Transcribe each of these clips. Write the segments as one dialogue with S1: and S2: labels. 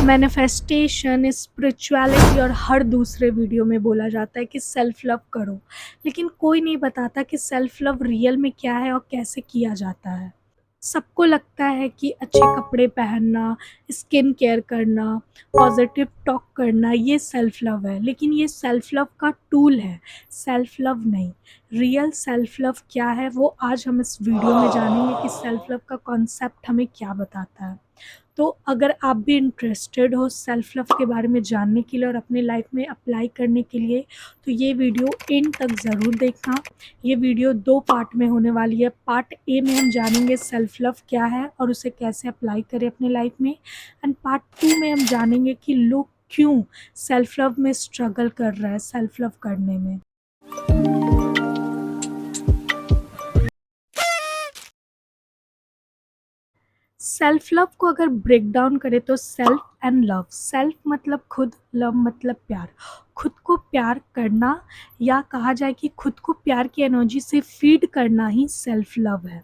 S1: Manifestation, spirituality और हर दूसरे video में बोला जाता है कि सेल्फ लव करो, लेकिन कोई नहीं बताता कि सेल्फ लव रियल में क्या है और कैसे किया जाता है। सबको लगता है कि अच्छे कपड़े पहनना, स्किन केयर करना, पॉजिटिव टॉक करना ये सेल्फ लव है, लेकिन ये सेल्फ लव का टूल है, सेल्फ लव नहीं। रियल सेल्फ लव क्या है वो आज हम इस वीडियो में जानेंगे कि सेल्फ लव का कॉन्सेप्ट हमें क्या बताता है। तो अगर आप भी इंटरेस्टेड हो सेल्फ लव के बारे में जानने के लिए और अपने लाइफ में अप्लाई करने के लिए, तो ये वीडियो एंड तक ज़रूर देखना। ये वीडियो 2 पार्ट में होने वाली है। पार्ट ए में हम जानेंगे सेल्फ लव क्या है और उसे कैसे अप्लाई करें अपने लाइफ में, एंड पार्ट 2 में हम जानेंगे कि लोग क्यों सेल्फ लव में स्ट्रगल कर रहे हैं सेल्फ लव करने में। सेल्फ लव को अगर ब्रेक डाउन करें तो सेल्फ एंड लव, सेल्फ मतलब खुद, लव मतलब प्यार। खुद को प्यार करना, या कहा जाए कि खुद को प्यार की एनर्जी से फीड करना ही सेल्फ लव है।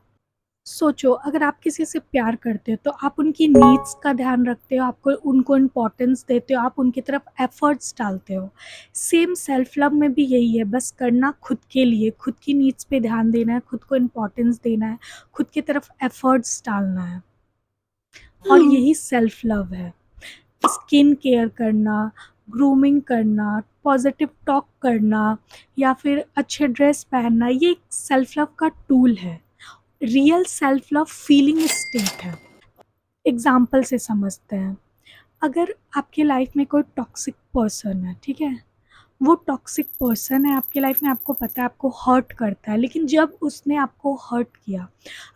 S1: सोचो, अगर आप किसी से प्यार करते हो तो आप उनकी नीड्स का ध्यान रखते हो, आपको उनको इम्पोर्टेंस देते हो, आप उनकी तरफ एफर्ट्स डालते हो। सेम सेल्फ लव में भी यही है, बस करना खुद के लिए, खुद की नीड्स पे ध्यान देना है, खुद को इम्पोर्टेंस देना है, खुद की तरफ एफर्ट्स डालना है, और यही सेल्फ लव है। स्किन केयर करना, ग्रूमिंग करना, पॉजिटिव टॉक करना, या फिर अच्छे ड्रेस पहनना, ये एक सेल्फ लव का टूल है। Real self love feeling state है। एग्जाम्पल से समझते हैं। अगर आपके लाइफ में कोई टॉक्सिक पर्सन है, ठीक है, वो टॉक्सिक पर्सन है आपके लाइफ में, आपको पता है आपको हर्ट करता है, लेकिन जब उसने आपको हर्ट किया,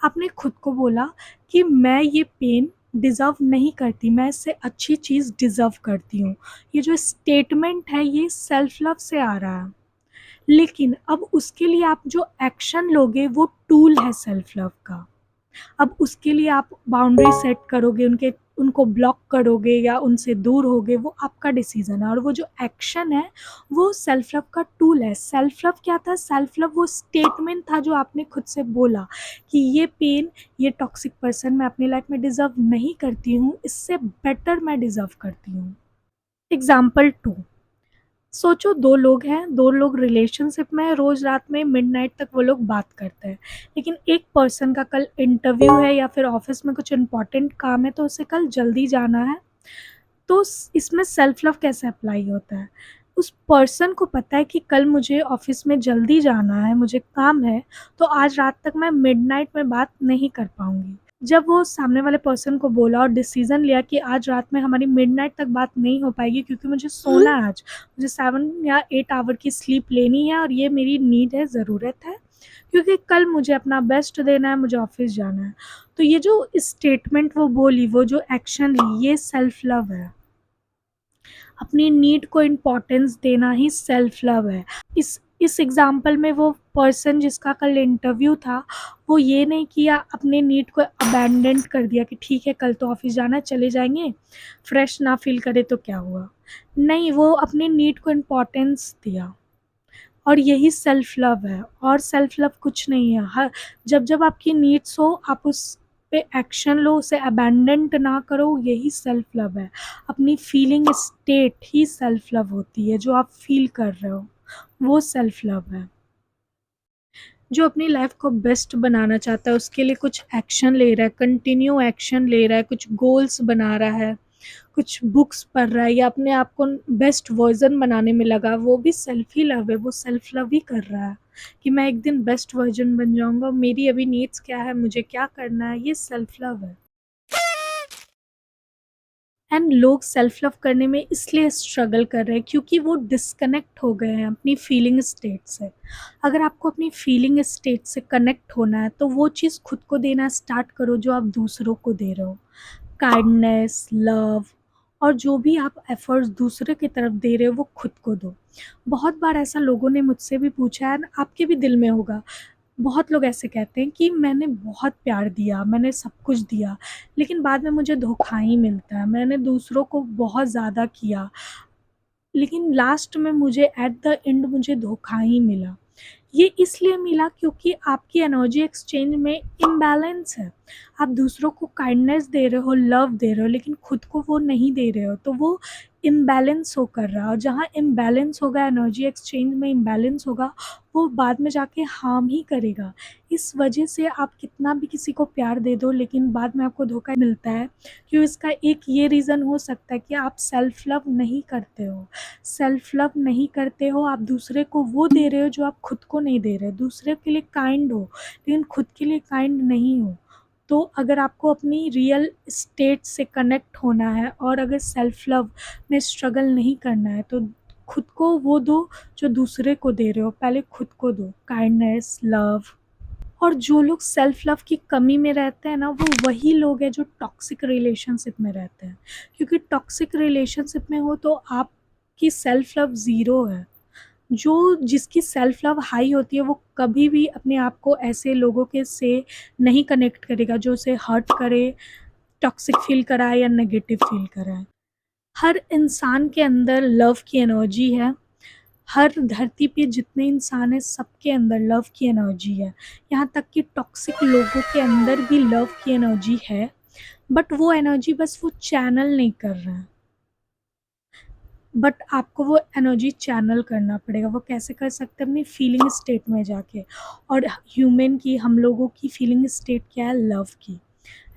S1: आपने खुद को बोला कि मैं ये पेन डिज़र्व नहीं करती, मैं इससे अच्छी चीज़ डिज़र्व करती हूँ। ये जो स्टेटमेंट है ये सेल्फ लव से आ रहा है, लेकिन अब उसके लिए आप जो एक्शन लोगे वो टूल है सेल्फ लव का। अब उसके लिए आप बाउंड्री सेट करोगे, उनको ब्लॉक करोगे या उनसे दूर होगे, वो आपका डिसीजन है, और वो जो एक्शन है वो सेल्फ लव का टूल है। सेल्फ लव क्या था? सेल्फ लव वो स्टेटमेंट था जो आपने खुद से बोला कि ये पेन, ये टॉक्सिक पर्सन मैं अपनी लाइफ में डिज़र्व नहीं करती हूँ, इससे बेटर मैं डिज़र्व करती हूँ। एग्जाम्पल 2, सोचो 2 लोग हैं, 2 लोग रिलेशनशिप में हैं, रोज़ रात में मिडनाइट तक वो लोग बात करते हैं। लेकिन एक पर्सन का कल इंटरव्यू है या फिर ऑफ़िस में कुछ इम्पोर्टेंट काम है, तो उसे कल जल्दी जाना है। तो स इसमें सेल्फ लव कैसे अप्लाई होता है? उस पर्सन को पता है कि कल मुझे ऑफ़िस में जल्दी जाना है, मुझे काम है, तो आज रात तक मैं मिडनाइट में बात नहीं कर पाऊँगी। जब वो सामने वाले पर्सन को बोला और डिसीज़न लिया कि आज रात में हमारी मिडनाइट तक बात नहीं हो पाएगी क्योंकि मुझे सोना है आज, मुझे 7 या 8 आवर की स्लीप लेनी है और ये मेरी नीड है, ज़रूरत है, क्योंकि कल मुझे अपना बेस्ट देना है, मुझे ऑफ़िस जाना है। तो ये जो स्टेटमेंट वो बोली, वो जो एक्शन है, ये सेल्फ लव है। अपनी नीड को इम्पोर्टेंस देना ही सेल्फ लव है। इस एग्ज़ाम्पल में वो पर्सन जिसका कल इंटरव्यू था, वो ये नहीं किया, अपने नीड को अबैंडन कर दिया कि ठीक है कल तो ऑफ़िस जाना है, चले जाएँगे, फ्रेश ना फ़ील करे तो क्या हुआ। नहीं, वो अपने नीड को इम्पोर्टेंस दिया, और यही सेल्फ लव है, और सेल्फ लव कुछ नहीं है। हर जब आपकी नीड्स हो, आप उस पे एक्शन लो, उसे अबैंडन ना करो, यही सेल्फ लव है। अपनी फीलिंग स्टेट ही सेल्फ लव होती है, जो आप फील कर रहे हो वो सेल्फ लव है। जो अपनी लाइफ को बेस्ट बनाना चाहता है उसके लिए कुछ एक्शन ले रहा है, कंटिन्यू एक्शन ले रहा है, कुछ गोल्स बना रहा है, कुछ बुक्स पढ़ रहा है, या अपने आप को बेस्ट वर्जन बनाने में लगा, वो भी सेल्फ ही लव है। वो सेल्फ लव ही कर रहा है कि मैं एक दिन बेस्ट वर्जन बन जाऊंगा, मेरी अभी नीड्स क्या है, मुझे क्या करना है, ये सेल्फ लव है। एंड लोग सेल्फ लव करने में इसलिए स्ट्रगल कर रहे हैं क्योंकि वो डिस्कनेक्ट हो गए हैं अपनी फीलिंग स्टेट से। अगर आपको अपनी फीलिंग स्टेट से कनेक्ट होना है तो वो चीज़ खुद को देना स्टार्ट करो जो आप दूसरों को दे रहे हो। काइंडनेस, लव, और जो भी आप एफर्ट्स दूसरे की तरफ दे रहे हो वो खुद को दो। बहुत बार ऐसा लोगों ने मुझसे भी पूछा है, आपके भी दिल में होगा, बहुत लोग ऐसे कहते हैं कि मैंने बहुत प्यार दिया, मैंने सब कुछ दिया, लेकिन बाद में मुझे धोखा ही मिलता है। मैंने दूसरों को बहुत ज़्यादा किया, लेकिन लास्ट में मुझे एट द एंड मुझे धोखा ही मिला। ये इसलिए मिला क्योंकि आपकी एनर्जी एक्सचेंज में इम्बैलेंस है। आप दूसरों को काइंडनेस दे रहे हो, लव दे रहे हो, लेकिन खुद को वो नहीं दे रहे हो, तो वो इम्बैलेंस हो कर रहा है। और जहाँ इम्बैलेंस होगा, एनर्जी एक्सचेंज में इम्बैलेंस होगा, वो बाद में जाके हार्म ही करेगा। इस वजह से आप कितना भी किसी को प्यार दे दो, लेकिन बाद में आपको धोखा मिलता है। क्यों? इसका एक ये रीज़न हो सकता है कि आप सेल्फ लव नहीं करते हो। सेल्फ लव नहीं करते हो, आप दूसरे को वो दे रहे हो जो आप खुद को नहीं दे रहे। दूसरे के लिए काइंड हो, लेकिन खुद के लिए काइंड नहीं हो। तो अगर आपको अपनी रियल स्टेट से कनेक्ट होना है और अगर सेल्फ लव में स्ट्रगल नहीं करना है, तो खुद को वो दो जो दूसरे को दे रहे हो। पहले खुद को दो काइंडनेस, लव। और जो लोग सेल्फ लव की कमी में रहते हैं ना, वो वही लोग हैं जो टॉक्सिक रिलेशनशिप में रहते हैं। क्योंकि टॉक्सिक रिलेशनशिप में हो तो आपकी सेल्फ लव ज़ीरो है। जो जिसकी सेल्फ लव हाई होती है, वो कभी भी अपने आप को ऐसे लोगों के से नहीं कनेक्ट करेगा जो उसे हर्ट करे, टॉक्सिक फील कराए या नेगेटिव फील कराए। हर इंसान के अंदर लव की एनर्जी है। हर धरती पे जितने इंसान हैं, सबके अंदर लव की एनर्जी है। यहाँ तक कि टॉक्सिक लोगों के अंदर भी लव की एनर्जी है, बट वो एनर्जी बस वो चैनल नहीं कर रहे हैं। बट आपको वो एनर्जी चैनल करना पड़ेगा। वो कैसे कर सकते हैं? अपनी फीलिंग स्टेट में जाके। और ह्यूमन की, हम लोगों की फीलिंग स्टेट क्या है? लव की।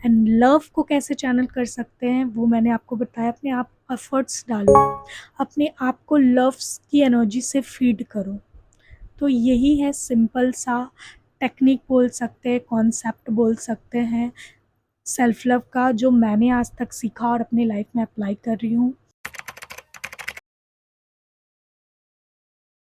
S1: एंड लव को कैसे चैनल कर सकते हैं वो मैंने आपको बताया। अपने आप एफर्ट्स डालो, अपने आप को लव की एनर्जी से फीड करो। तो यही है सिंपल सा टेक्निक बोल सकते हैं, कॉन्सेप्ट बोल सकते हैं सेल्फ लव का, जो मैंने आज तक सीखा और अपनी लाइफ में अप्लाई कर रही हूँ।